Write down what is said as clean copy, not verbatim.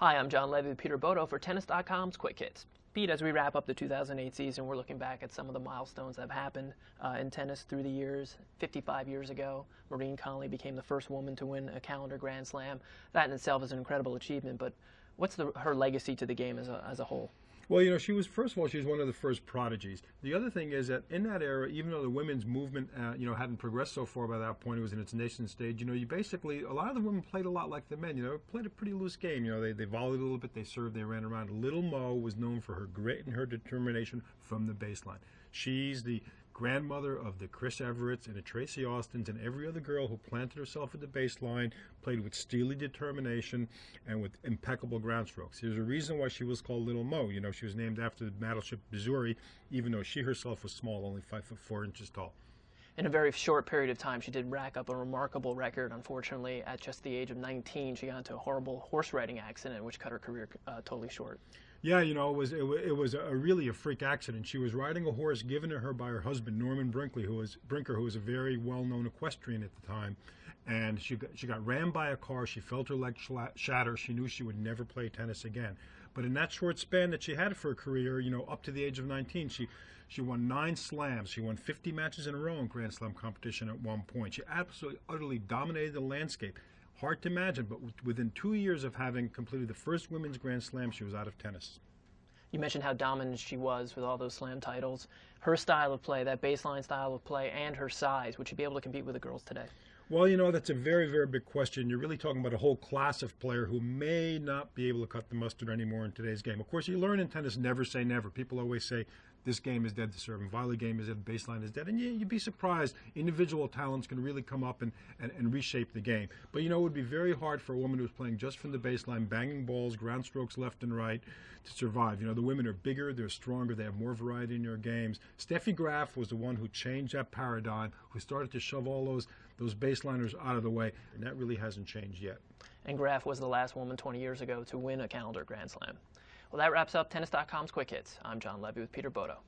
Hi, I'm John Levey with Peter Bodo for Tennis.com's Quick Hits. Pete, as we wrap up the 2008 season, we're looking back at some of the milestones that have happened in tennis through the years. 55 years ago, Maureen Connolly became the first woman to win a calendar Grand Slam. That in itself is an incredible achievement, but what's her legacy to the game as a whole? Well, you know, she was, first of all, she was one of the first prodigies. The other thing is that in that era, even though the women's movement, hadn't progressed so far by that point, it was in its nascent stage, you basically, a lot of the women played a lot like the men, played a pretty loose game. They volleyed a little bit, they served, they ran around. Little Mo was known for her grit and her determination from the baseline. She's the grandmother of the Chris Everetts and the Tracy Austins and every other girl who planted herself at the baseline, played with steely determination and with impeccable ground strokes. There's a reason why she was called Little Mo. She was named after the battleship Missouri, even though she herself was small, only 5'4" tall. In a very short period of time, she did rack up a remarkable record. Unfortunately, at just the age of 19, she got into a horrible horse riding accident, which cut her career totally short. Yeah, it was really a freak accident. She was riding a horse given to her by her husband, Norman Brinker, who was a very well-known equestrian at the time, and she got rammed by a car. She felt her leg shatter. She knew she would never play tennis again. But in that short span that she had for a career, up to the age of 19, she won 9 slams. She won 50 matches in a row in Grand Slam competition at one point. She absolutely, utterly dominated the landscape. Hard to imagine, but within 2 years of having completed the first women's Grand Slam, she was out of tennis. You mentioned how dominant she was with all those slam titles. Her style of play, that baseline style of play, and her size, would she be able to compete with the girls today? Well, that's a very, very big question. You're really talking about a whole class of player who may not be able to cut the mustard anymore in today's game. Of course, you learn in tennis, never say never. People always say, this game is dead, the serving volley game is dead, the baseline is dead. And you'd be surprised. Individual talents can really come up and reshape the game. But, it would be very hard for a woman who's playing just from the baseline, banging balls, ground strokes left and right, to survive. The women are bigger, they're stronger, they have more variety in their games. Steffi Graf was the one who changed that paradigm, who started to shove all those baseliners out of the way, and that really hasn't changed yet. And Graf was the last woman 20 years ago to win a calendar Grand Slam. Well, that wraps up Tennis.com's Quick Hits. I'm John Levey with Peter Bodo.